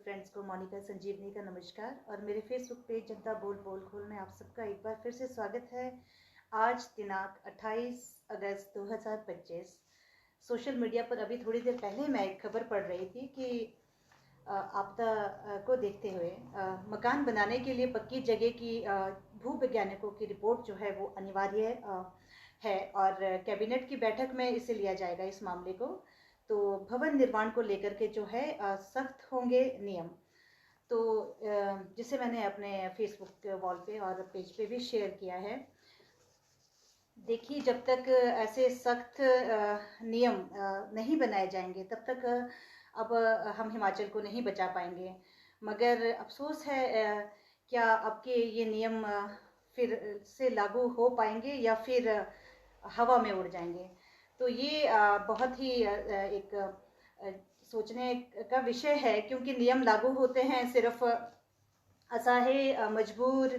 Friends को मोनिका संजीवनी का नमस्कार और मेरे फेसबुक पेज जनता बोल बोल खोल में आप सबका एक बार फिर से स्वागत है। आज दिनांक 28 अगस्त 2025 सोशल मीडिया पर अभी थोड़ी देर पहले मैं एक खबर पढ़ रही थी कि आपदा को देखते हुए मकान बनाने के लिए पक्की जगह की भूवैज्ञानिकों की रिपोर्ट जो है वो अनिवार्य है और कैबिनेट की बैठक में इसे लिया जाएगा इस मामले को। तो भवन निर्माण को लेकर के जो है सख्त होंगे नियम। तो जिसे मैंने अपने फेसबुक वॉल पे और पेज पे भी शेयर किया है। देखिए, जब तक ऐसे सख्त नियम नहीं बनाए जाएंगे तब तक अब हम हिमाचल को नहीं बचा पाएंगे। मगर अफसोस है, क्या अब के ये नियम फिर से लागू हो पाएंगे या फिर हवा में उड़ जाएंगे। तो ये बहुत ही एक सोचने का विषय है, क्योंकि नियम लागू होते हैं सिर्फ असहाय मजबूर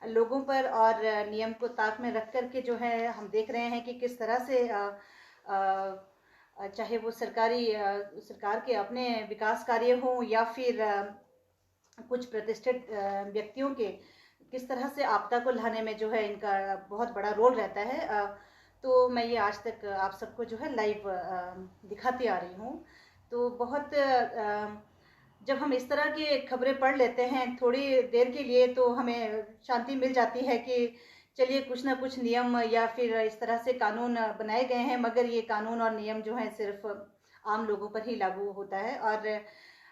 लोगों पर और नियम को ताक में रख कर के जो है हम देख रहे हैं कि किस तरह से चाहे वो सरकार के अपने विकास कार्य हों या फिर कुछ प्रतिष्ठित व्यक्तियों के, किस तरह से आपदा को लाने में जो है इनका बहुत बड़ा रोल रहता है। तो मैं ये आज तक आप सबको जो है लाइव दिखाती आ रही हूँ। तो बहुत जब हम इस तरह की खबरें पढ़ लेते हैं थोड़ी देर के लिए तो हमें शांति मिल जाती है कि चलिए कुछ ना कुछ नियम या फिर इस तरह से कानून बनाए गए हैं, मगर ये कानून और नियम जो है सिर्फ आम लोगों पर ही लागू होता है। और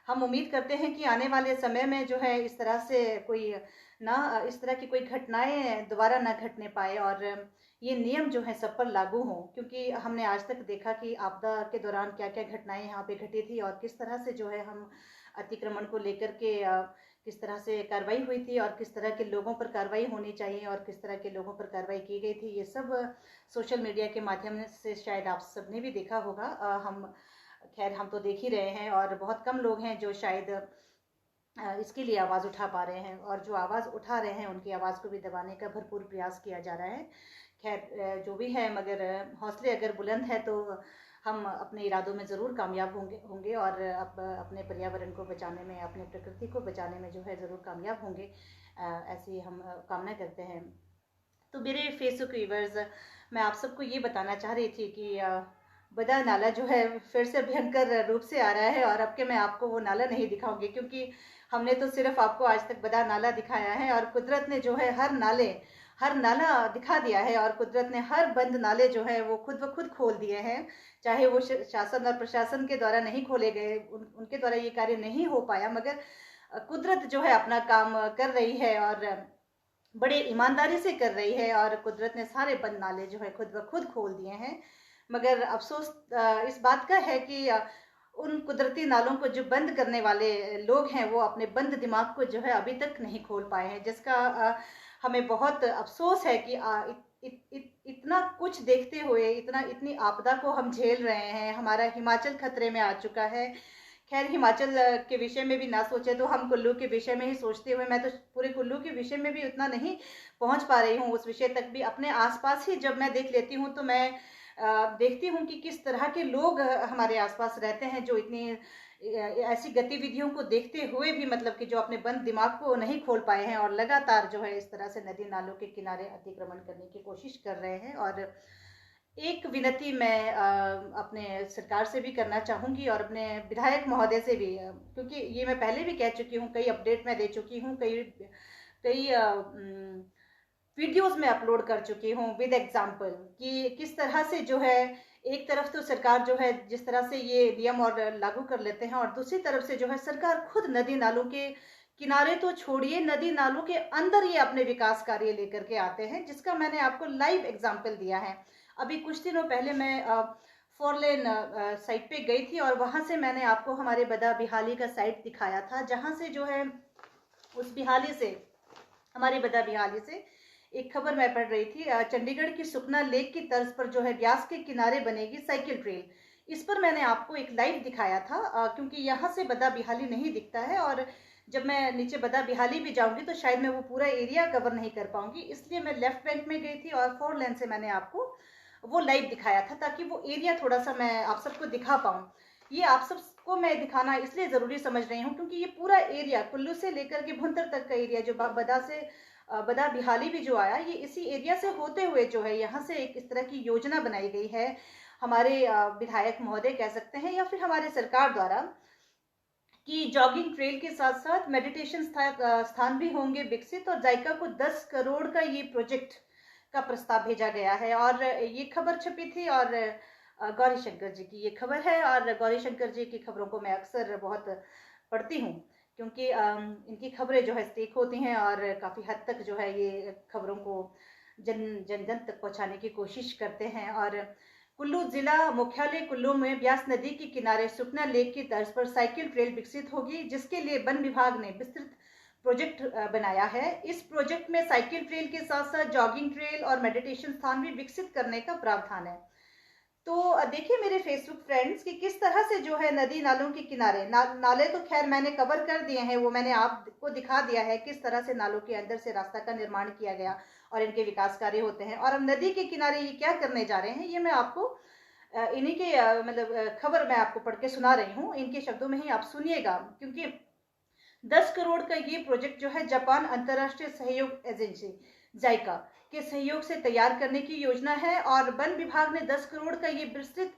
हम उम्मीद करते हैं कि आने वाले समय में जो है इस तरह से इस तरह की कोई घटनाएं दोबारा ना घटने पाए और ये नियम जो है सब पर लागू हों, क्योंकि हमने आज तक देखा कि आपदा के दौरान क्या क्या घटनाएं यहाँ पे घटी थी और किस तरह से जो है हम अतिक्रमण को लेकर के किस तरह से कार्रवाई हुई थी और किस तरह के लोगों पर कार्रवाई होनी चाहिए और किस तरह के लोगों पर कार्रवाई की गई थी। ये सब सोशल मीडिया के माध्यम से शायद आप सबने भी देखा होगा। हम तो देख ही रहे हैं और बहुत कम लोग हैं जो शायद इसके लिए आवाज़ उठा पा रहे हैं, और जो आवाज़ उठा रहे हैं उनकी आवाज़ को भी दबाने का भरपूर प्रयास किया जा रहा है। खैर जो भी है, मगर हौसले अगर बुलंद है तो हम अपने इरादों में ज़रूर कामयाब होंगे और अपने पर्यावरण को बचाने में, अपने प्रकृति को बचाने में जो है ज़रूर कामयाब होंगे, ऐसी हम कामना करते हैं। तो मेरे फेसबुक व्यूवर्स, मैं आप सबको ये बताना चाह रही थी कि बदा नाला जो है फिर से भयंकर रूप से आ रहा है और अब के मैं आपको वो नाला नहीं दिखाऊंगी, क्योंकि हमने तो सिर्फ आपको आज तक बदा नाला दिखाया है और कुदरत ने जो है हर नाला दिखा दिया है और कुदरत ने हर बंद नाले जो है वो खुद ब खुद खोल दिए हैं। चाहे वो शासन और प्रशासन के द्वारा नहीं खोले गए, उनके द्वारा ये कार्य नहीं हो पाया, मगर कुदरत जो है अपना काम कर रही है और बड़े ईमानदारी से कर रही है और कुदरत ने सारे बंद नाले जो है खुद ब खुद खोल दिए हैं। मगर अफसोस इस बात का है कि उन कुदरती नालों को जो बंद करने वाले लोग हैं वो अपने बंद दिमाग को जो है अभी तक नहीं खोल पाए हैं, जिसका हमें बहुत अफसोस है कि इतना कुछ देखते हुए इतनी आपदा को हम झेल रहे हैं। हमारा हिमाचल खतरे में आ चुका है। खैर, हिमाचल के विषय में भी ना सोचे तो हम कुल्लू के विषय में ही सोचते हुए, मैं तो पूरे कुल्लू के विषय में भी उतना नहीं पहुंच पा रही हूँ। उस विषय तक भी अपने आसपास ही जब मैं देख लेती हूँ तो मैं देखती हूँ कि किस तरह के लोग हमारे आसपास रहते हैं जो इतनी ऐसी गतिविधियों को देखते हुए भी, मतलब कि जो अपने बंद दिमाग को नहीं खोल पाए हैं और लगातार जो है इस तरह से नदी नालों के किनारे अतिक्रमण करने की कोशिश कर रहे हैं। और एक विनती मैं अपने सरकार से भी करना चाहूँगी और अपने विधायक महोदय से भी, क्योंकि ये मैं पहले भी कह चुकी हूँ, कई अपडेट मैं दे चुकी हूँ, कई वीडियोस में अपलोड कर चुकी हूँ विद एग्जाम्पल कि किस तरह से जो है एक तरफ तो सरकार जो है जिस तरह से ये नियम और लागू कर लेते हैं और दूसरी तरफ से जो है सरकार खुद नदी नालों के किनारे तो छोड़िए, नदी नालों के अंदर ये अपने विकास कार्य लेकर के आते हैं, जिसका मैंने आपको लाइव एग्जाम्पल दिया है। अभी कुछ दिनों पहले मैं फोरलेन साइट पे गई थी और वहां से मैंने आपको हमारे बदा बिहाली का साइट दिखाया था, जहां से जो है उस बिहाली से, हमारी बदा बिहाली से एक खबर मैं पढ़ रही थी, चंडीगढ़ की सुखना लेक की तर्ज पर जो है ब्यास के किनारे बनेगी साइकिल ट्रेल। इस पर मैंने आपको एक लाइव दिखाया था, क्योंकि यहाँ से बदा बिहाली नहीं दिखता है और जब मैं नीचे बदा बिहाली भी जाऊंगी तो शायद मैं वो पूरा एरिया कवर नहीं कर पाऊंगी, इसलिए मैं लेफ्ट बैंक में गई थी और 4 लेन से मैंने आपको वो लाइव दिखाया था ताकि वो एरिया थोड़ा सा मैं आप सबको दिखा पाऊँ। ये आप सब को मैं दिखाना इसलिए ज़रूरी समझ रही हूँ क्योंकि ये पूरा एरिया कुल्लू से लेकर के भुंतर तक का एरिया, जो बदा से बदा बिहाली भी जो आया, ये इसी एरिया से होते हुए जो है यहाँ से एक इस तरह की योजना बनाई गई है हमारे विधायक महोदय कह सकते हैं या फिर हमारे सरकार द्वारा, कि जॉगिंग ट्रेल के साथ साथ मेडिटेशन स्थान भी होंगे विकसित, और जायका को 10 करोड़ का ये प्रोजेक्ट का प्रस्ताव भेजा गया है। और ये खबर छपी थी और गौरी शंकर जी की ये खबर है, और गौरी शंकर जी की खबरों को मैं अक्सर बहुत पढ़ती हूँ क्योंकि इनकी खबरें जो है स्टेक होती हैं और काफ़ी हद तक जो है ये खबरों को जन जन जन तक पहुँचाने की कोशिश करते हैं। और कुल्लू जिला मुख्यालय कुल्लू में ब्यास नदी के किनारे सुखना लेक की तर्ज पर साइकिल ट्रेल विकसित होगी, जिसके लिए वन विभाग ने विस्तृत प्रोजेक्ट बनाया है। इस प्रोजेक्ट में साइकिल ट्रेल के साथ साथ जॉगिंग ट्रेल और मेडिटेशन स्थान भी विकसित करने का प्रावधान है। तो देखिए मेरे फेसबुक फ्रेंड्स कि किस तरह से जो है नदी नालों के किनारे नाले तो खैर मैंने कवर कर दिए हैं, वो मैंने आपको दिखा दिया है किस तरह से नालों के अंदर से रास्ता का निर्माण किया गया और इनके विकास कार्य होते हैं। और अब नदी के किनारे ये क्या करने जा रहे हैं, ये मैं आपको इन्हीं के मतलब खबर मैं आपको पढ़ के सुना रही हूँ, इनके शब्दों में ही आप सुनिएगा। क्योंकि 10 करोड़ का ये प्रोजेक्ट जो है जापान अंतर्राष्ट्रीय सहयोग एजेंसी जाइका के सहयोग से तैयार करने की योजना है, और वन विभाग ने 10 करोड़ का ये विस्तृत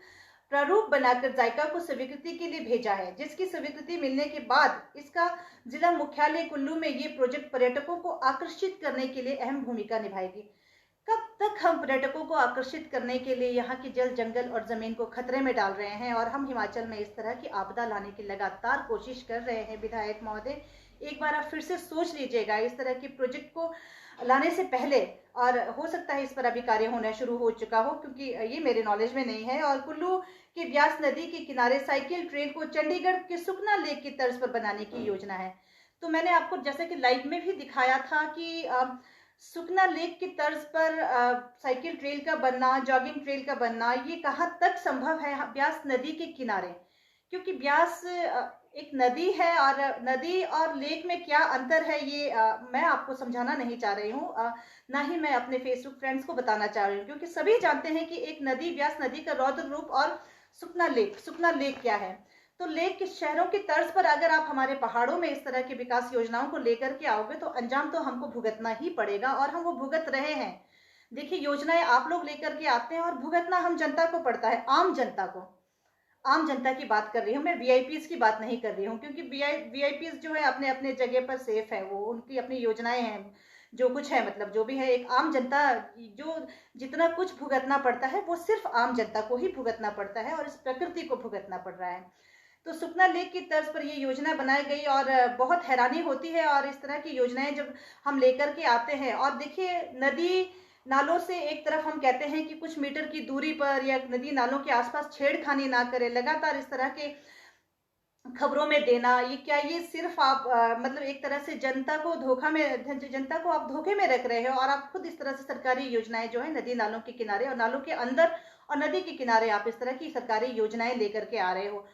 प्रारूप बनाकर जायका को स्वीकृति के लिए भेजा है, जिसकी स्वीकृति मिलने के बाद इसका जिला मुख्यालय कुल्लू में ये प्रोजेक्ट पर्यटकों को आकर्षित करने के लिए अहम भूमिका निभाएगी। कब तक हम पर्यटकों को आकर्षित करने के लिए यहाँ की जल जंगल और जमीन को खतरे में डाल रहे हैं, और हम हिमाचल में इस तरह की आपदा लाने की लगातार कोशिश कर रहे हैं। विधायक महोदय एक बार आप फिर से सोच लीजिएगा इस तरह के प्रोजेक्ट को लाने से पहले, और हो सकता है इस पर अभी कार्य होना शुरू हो चुका हो क्योंकि ये मेरे नॉलेज में नहीं है। और कुल्लू के ब्यास नदी के किनारे साइकिल ट्रेल को चंडीगढ़ के सुखना लेक की तर्ज पर बनाने की योजना है। तो मैंने आपको जैसे कि लाइव में भी दिखाया था कि सुखना लेक की तर्ज पर साइकिल ट्रेल का बनना, जॉगिंग ट्रेल का बनना, ये कहाँ तक संभव है ब्यास नदी के किनारे, क्योंकि ब्यास एक नदी है और नदी और लेक में क्या अंतर है ये मैं आपको समझाना नहीं चाह रही हूँ, ना ही मैं अपने फेसबुक फ्रेंड्स को बताना चाह रही हूँ, क्योंकि सभी जानते हैं कि एक नदी ब्यास नदी का रौद्र रूप और सुखना लेक क्या है। तो लेक के शहरों की तर्ज पर अगर आप हमारे पहाड़ों में इस तरह की विकास योजनाओं को लेकर के आओगे तो अंजाम तो हमको भुगतना ही पड़ेगा, और हम वो भुगत रहे हैं। देखिए योजनाएं आप लोग लेकर के आते हैं और भुगतना हम जनता को पड़ता है, आम जनता को। आम जनता की बात कर रही हूँ मैं, वीआईपीज की बात नहीं कर रही हूँ, क्योंकि वीआईपीज जो है अपने अपने जगह पर सेफ है, वो उनकी अपनी योजनाएं हैं, जो कुछ है मतलब जो भी है। एक आम जनता जो जितना कुछ भुगतना पड़ता है वो सिर्फ आम जनता को ही भुगतना पड़ता है और इस प्रकृति को भुगतना पड़ रहा है। तो सुखना लेक की तर्ज पर ये योजना बनाई गई और बहुत हैरानी होती है, और इस तरह की योजनाएं जब हम लेकर के आते हैं, और देखिए नदी नालों से एक तरफ हम कहते हैं कि कुछ मीटर की दूरी पर या नदी नालों के आसपास छेड़खानी ना करें, लगातार इस तरह के खबरों में देना, ये क्या ये सिर्फ आप मतलब एक तरह से जनता को आप धोखे में रख रहे हो, और आप खुद इस तरह से सरकारी योजनाएं जो है नदी नालों के किनारे और नालों के अंदर और नदी के किनारे आप इस तरह की सरकारी योजनाएं लेकर के आ रहे हो।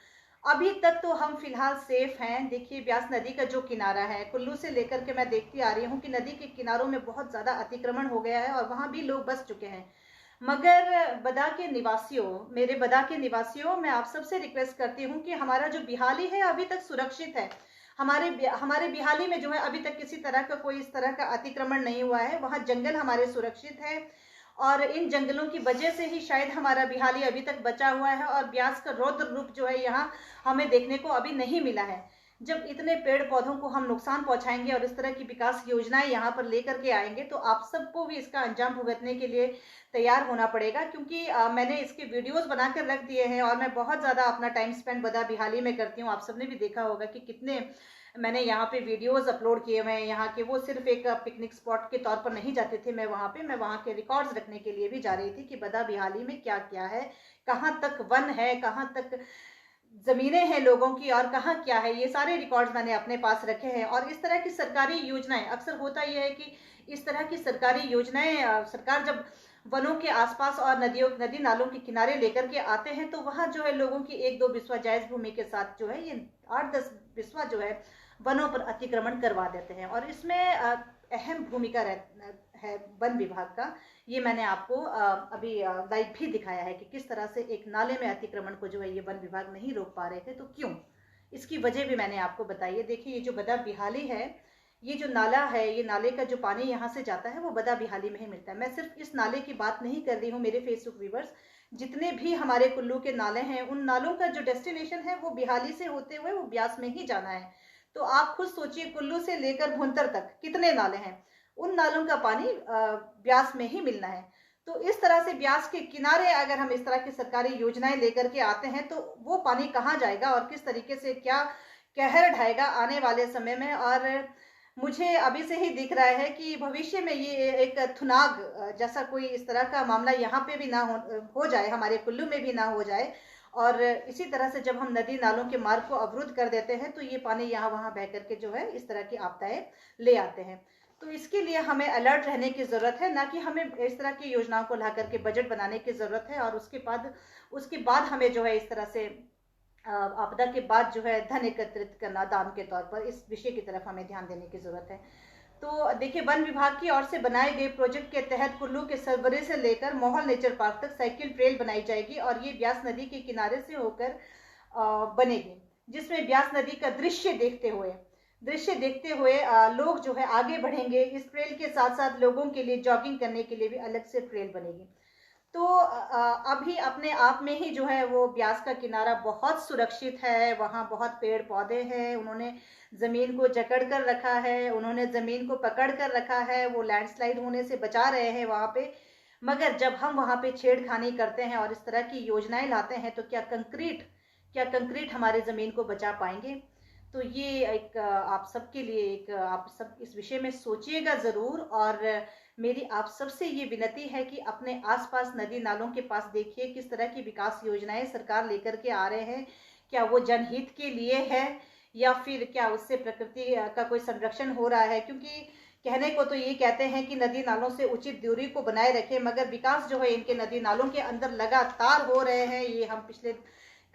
अभी तक तो हम फिलहाल सेफ हैं। देखिए ब्यास नदी का जो किनारा है कुल्लू से लेकर के मैं देखती आ रही हूँ कि नदी के किनारों में बहुत ज्यादा अतिक्रमण हो गया है और वहां भी लोग बस चुके हैं। मगर बदा के निवासियों, मेरे बदा के निवासियों, मैं आप सबसे रिक्वेस्ट करती हूँ कि हमारा जो बिहाली है अभी तक सुरक्षित है। हमारे बिहाली में जो है अभी तक किसी तरह का कोई इस तरह का अतिक्रमण नहीं हुआ है, वहाँ जंगल हमारे सुरक्षित है, और इन जंगलों की वजह से ही शायद हमारा बिहाली अभी तक बचा हुआ है, और ब्यास का रौद्र रूप जो है यहाँ हमें देखने को अभी नहीं मिला है। जब इतने पेड़ पौधों को हम नुकसान पहुंचाएंगे और इस तरह की विकास योजनाएं यहाँ पर लेकर के आएंगे तो आप सबको भी इसका अंजाम भुगतने के लिए तैयार होना पड़ेगा, क्योंकि मैंने इसके वीडियोस बनाकर रख दिए हैं और मैं बहुत ज़्यादा अपना टाइम स्पेंड बदा बिहाली में करती हूँ। आप सबने भी देखा होगा कि कितने मैंने यहाँ पे वीडियोस अपलोड किए हुए हैं यहाँ के। वो सिर्फ एक पिकनिक स्पॉट के तौर पर नहीं जाते थे, मैं वहाँ के रिकॉर्ड्स रखने के लिए भी जा रही थी कि बदा बिहाली में क्या क्या है, कहाँ तक वन है, कहाँ तक जमीनें हैं लोगों की और कहाँ क्या है, ये सारे रिकॉर्ड्स मैंने अपने पास रखे हैं। और इस तरह की सरकारी योजनाएं, अक्सर होता यह है कि इस तरह की सरकारी योजनाएं सरकार जब वनों के आसपास और नदी नालों के किनारे लेकर के आते हैं तो वहाँ जो है लोगों की 1-2 बिस्वा जायज भूमि के साथ जो है ये 8-10 बिस्वा जो है वनों पर अतिक्रमण करवा देते हैं। और इसमें अहम भूमिका है वन विभाग का। ये मैंने आपको अभी लाइव भी दिखाया है कि किस तरह से एक नाले में अतिक्रमण को जो है ये वन विभाग नहीं रोक पा रहे थे। तो क्यों, इसकी वजह भी मैंने आपको बताई है। देखिए, ये जो बदा बिहाली है, ये जो नाला है, ये नाले का जो पानी यहाँ से जाता है वो बदा बिहाली में ही मिलता है। मैं सिर्फ इस नाले की बात नहीं कर रही हूँ मेरे फेसबुक व्यूवर्स, जितने भी हमारे कुल्लू के नाले हैं उन नालों का जो डेस्टिनेशन है वो बिहाली से होते हुए वो ब्यास में ही जाना है। तो आप खुद सोचिए, कुल्लू से लेकर भुंतर तक कितने नाले हैं, उन नालों का पानी ब्यास में ही मिलना है। तो इस तरह से ब्यास के किनारे अगर हम इस तरह की सरकारी योजनाएं लेकर के आते हैं तो वो पानी कहाँ जाएगा और किस तरीके से क्या कहर ढाएगा आने वाले समय में। और मुझे अभी से ही दिख रहा है कि भविष्य में ये एक थुनाग जैसा कोई इस तरह का मामला यहाँ पे भी ना हो जाए, हमारे कुल्लू में भी ना हो जाए। और इसी तरह से जब हम नदी नालों के मार्ग को अवरुद्ध कर देते हैं तो ये पानी यहाँ वहाँ बह करके जो है इस तरह की आपदाएं ले आते हैं। तो इसके लिए हमें अलर्ट रहने की ज़रूरत है, ना कि हमें इस तरह की योजनाओं को ला करके बजट बनाने की ज़रूरत है और उसके बाद हमें जो है इस तरह से आपदा के बाद जो है धन एकत्रित करना दान के तौर पर, इस विषय की तरफ हमें ध्यान देने की ज़रूरत है। तो देखिए, वन विभाग की ओर से बनाए गए प्रोजेक्ट के तहत कुल्लू के सरवरे से लेकर मोहल नेचर पार्क तक साइकिल ट्रेल बनाई जाएगी और ये ब्यास नदी के किनारे से होकर बनेगी, जिसमें ब्यास नदी का दृश्य देखते हुए लोग जो है आगे बढ़ेंगे। इस ट्रेल के साथ साथ लोगों के लिए जॉगिंग करने के लिए भी अलग से ट्रेल बनेगी। तो अभी अपने आप में ही जो है वो ब्यास का किनारा बहुत सुरक्षित है, वहाँ बहुत पेड़ पौधे हैं, उन्होंने ज़मीन को जकड़ कर रखा है, उन्होंने ज़मीन को पकड़ कर रखा है, वो लैंडस्लाइड होने से बचा रहे हैं वहाँ पे। मगर जब हम वहाँ पे छेड़खानी करते हैं और इस तरह की योजनाएं लाते हैं तो क्या कंक्रीट हमारे ज़मीन को बचा पाएंगे? तो ये एक आप सबके लिए एक आप सब इस विषय में सोचिएगा ज़रूर। और मेरी आप सबसे ये विनती है कि अपने आसपास नदी नालों के पास देखिए किस तरह की विकास योजनाएं सरकार लेकर के आ रहे हैं। क्या वो जनहित के लिए है या फिर क्या उससे प्रकृति का कोई संरक्षण हो रहा है? क्योंकि कहने को तो ये कहते हैं कि नदी नालों से उचित दूरी को बनाए रखें, मगर विकास जो है इनके नदी नालों के अंदर लगातार हो रहे हैं। ये हम पिछले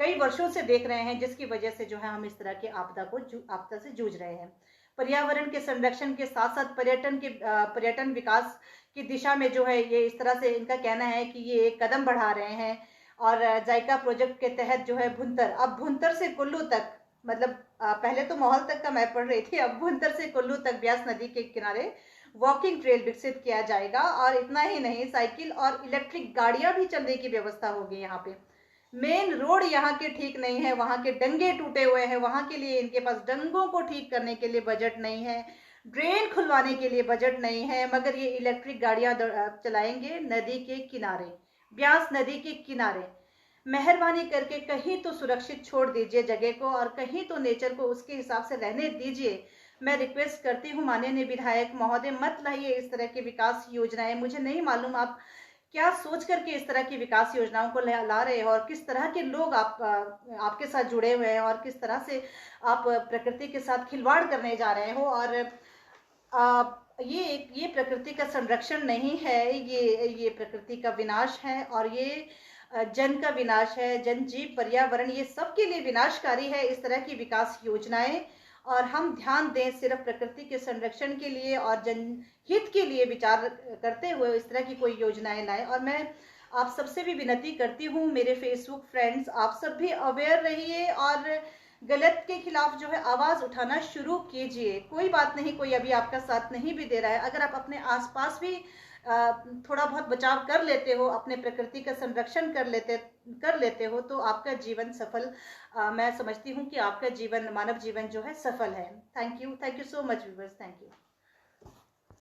कई वर्षों से देख रहे हैं, जिसकी वजह से जो है हम इस तरह के आपदा से जूझ रहे हैं। पर्यावरण के संरक्षण के साथ साथ पर्यटन विकास की दिशा में जो है ये इस तरह से इनका कहना है कि ये एक कदम बढ़ा रहे हैं। और जायका प्रोजेक्ट के तहत जो है भुंतर से कुल्लू तक, मतलब पहले तो मोहल तक का मैं पढ़ रही थी, अब भुंतर से कुल्लू तक ब्यास नदी के किनारे वॉकिंग ट्रेल विकसित किया जाएगा। और इतना ही नहीं, साइकिल और इलेक्ट्रिक गाड़ियां भी चलने की व्यवस्था होगी यहाँ पे। मेन रोड यहाँ के ठीक नहीं है, वहाँ के डंगे टूटे हुए हैं, वहाँ के लिए इनके पास डंगों को ठीक करने के लिए बजट नहीं है, ड्रेन खुलवाने के लिए बजट नहीं है, मगर ये इलेक्ट्रिक गाड़ियां चलाएंगे नदी के किनारे, ब्यास नदी के किनारे। मेहरबानी करके कहीं तो सुरक्षित छोड़ दीजिए जगह को और कहीं तो नेचर को उसके हिसाब से रहने दीजिए। मैं रिक्वेस्ट करती हूँ माननीय विधायक महोदय, मत लाइए इस तरह की विकास योजनाएं। मुझे नहीं मालूम आप क्या सोच करके इस तरह की विकास योजनाओं को ला रहे हो और किस तरह के लोग आपके साथ जुड़े हुए हैं और किस तरह से आप प्रकृति के साथ खिलवाड़ करने जा रहे हो। और ये प्रकृति का संरक्षण नहीं है, ये प्रकृति का विनाश है और ये जन का विनाश है। जन जीव पर्यावरण ये सबके लिए विनाशकारी है इस तरह की विकास योजनाएं। और हम ध्यान दें सिर्फ प्रकृति के संरक्षण के लिए और जनहित के लिए विचार करते हुए इस तरह की कोई योजनाएं लाएं। और मैं आप सबसे भी विनती करती हूँ मेरे फेसबुक फ्रेंड्स, आप सब भी अवेयर रहिए और गलत के खिलाफ जो है आवाज़ उठाना शुरू कीजिए। कोई बात नहीं, कोई अभी आपका साथ नहीं भी दे रहा है, अगर आप अपने आसपास भी थोड़ा बहुत बचाव कर लेते हो, अपने प्रकृति का संरक्षण कर लेते हो तो आपका जीवन सफल, मैं समझती हूँ कि आपका जीवन, मानव जीवन जो है सफल है। Thank you so much viewers, thank you.